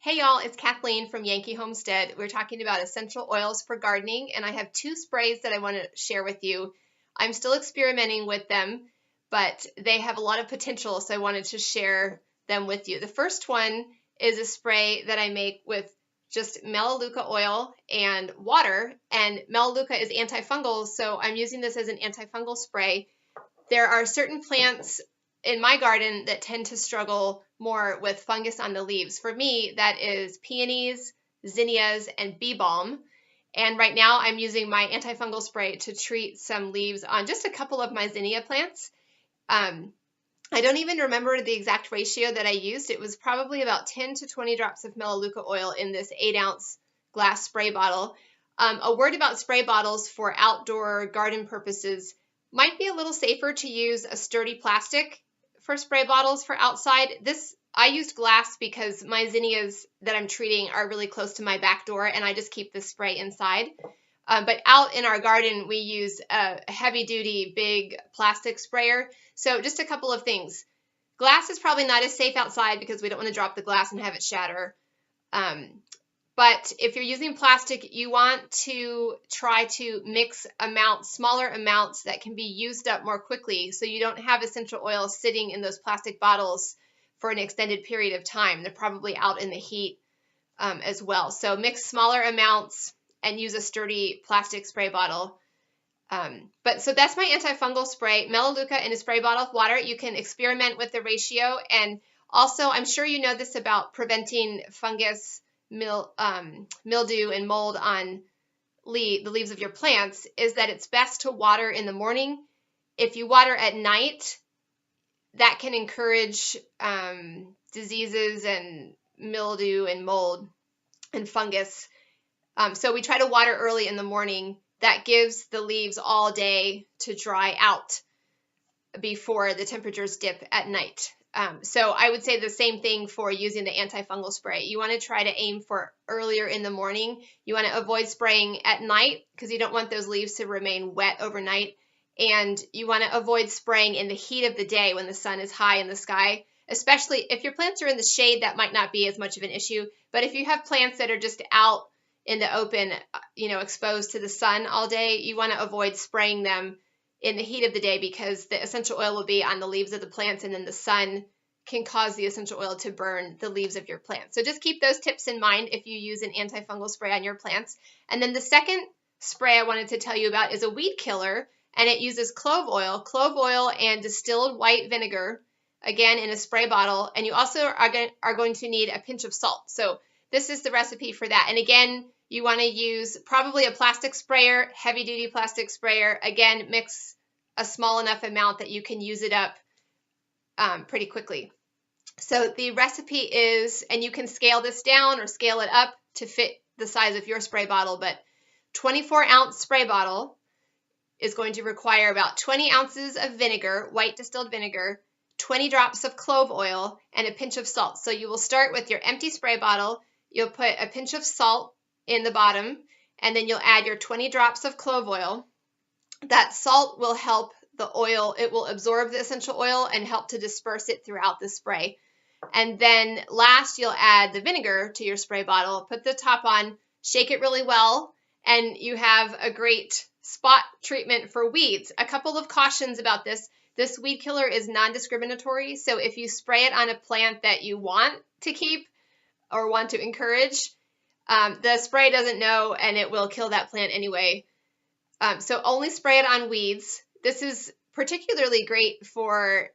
Hey y'all, it's Kathleen from Yankee Homestead. We're talking about essential oils for gardening, and I have two sprays that I want to share with you. I'm still experimenting with them, but they have a lot of potential, so I wanted to share them with you. The first one is a spray that I make with just melaleuca oil and water, and melaleuca is antifungal, so I'm using this as an antifungal spray. There are certain plants in my garden that tend to struggle more with fungus on the leaves. For me, that is peonies, zinnias, and bee balm. And right now I'm using my antifungal spray to treat some leaves on just a couple of my zinnia plants. I don't even remember the exact ratio that I used. It was probably about 10 to 20 drops of melaleuca oil in this 8-ounce glass spray bottle. A word about spray bottles for outdoor garden purposes: might be a little safer to use a sturdy plastic for spray bottles for outside. I used glass because my zinnias that I'm treating are really close to my back door, and I just keep this spray inside. But out in our garden, we use a heavy-duty, big plastic sprayer. So just a couple of things. Glass is probably not as safe outside because we don't want to drop the glass and have it shatter. But if you're using plastic, you want to try to mix smaller amounts that can be used up more quickly, so you don't have essential oils sitting in those plastic bottles for an extended period of time. They're probably out in the heat as well. So mix smaller amounts and use a sturdy plastic spray bottle. So that's my antifungal spray, melaleuca in a spray bottle of water. You can experiment with the ratio. And also, I'm sure you know this about preventing fungus, mildew, and mold on the leaves of your plants, is that it's best to water in the morning. If you water at night, that can encourage diseases and mildew and mold and fungus. So we try to water early in the morning. That gives the leaves all day to dry out before the temperatures dip at night. So I would say the same thing for using the antifungal spray. You want to try to aim for earlier in the morning. You want to avoid spraying at night because you don't want those leaves to remain wet overnight. And you want to avoid spraying in the heat of the day when the sun is high in the sky. Especially if your plants are in the shade, that might not be as much of an issue. But if you have plants that are just out in the open, exposed to the sun all day, you want to avoid spraying them in the heat of the day because the essential oil will be on the leaves of the plants, and then the sun can cause the essential oil to burn the leaves of your plants. So just keep those tips in mind if you use an antifungal spray on your plants. And then the second spray I wanted to tell you about is a weed killer, and it uses clove oil and distilled white vinegar, again in a spray bottle. And you also are going to need a pinch of salt. So this is the recipe for that. And again, you want to use probably a plastic sprayer, heavy-duty plastic sprayer. Again, mix a small enough amount that you can use it up pretty quickly. So the recipe is, and you can scale this down or scale it up to fit the size of your spray bottle, but 24-ounce spray bottle is going to require about 20 ounces of vinegar, white distilled vinegar, 20 drops of clove oil, and a pinch of salt. So you will start with your empty spray bottle. You'll put a pinch of salt in the bottom, and then you'll add your 20 drops of clove oil. That salt will help the oil, it will absorb the essential oil and help to disperse it throughout the spray. And then last, you'll add the vinegar to your spray bottle, put the top on, shake it really well, and you have a great spot treatment for weeds. A couple of cautions about this. This weed killer is non-discriminatory, so if you spray it on a plant that you want to keep or want to encourage, the spray doesn't know and it will kill that plant anyway. So only spray it on weeds. This is particularly great for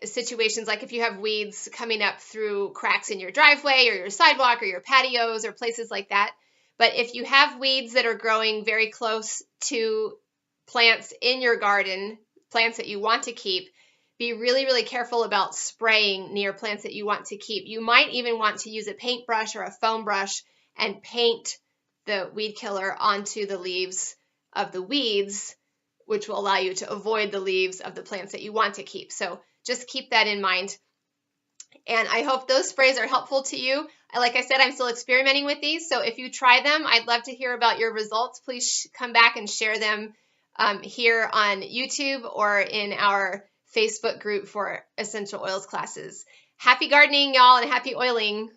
situations like if you have weeds coming up through cracks in your driveway or your sidewalk or your patios or places like that. But if you have weeds that are growing very close to plants in your garden, plants that you want to keep, be really, really careful about spraying near plants that you want to keep. You might even want to use a paintbrush or a foam brush and paint the weed killer onto the leaves of the weeds, which will allow you to avoid the leaves of the plants that you want to keep. So just keep that in mind. And I hope those sprays are helpful to you. Like I said, I'm still experimenting with these. So if you try them, I'd love to hear about your results. Please come back and share them here on YouTube or in our Facebook group for essential oils classes. Happy gardening, y'all, and happy oiling.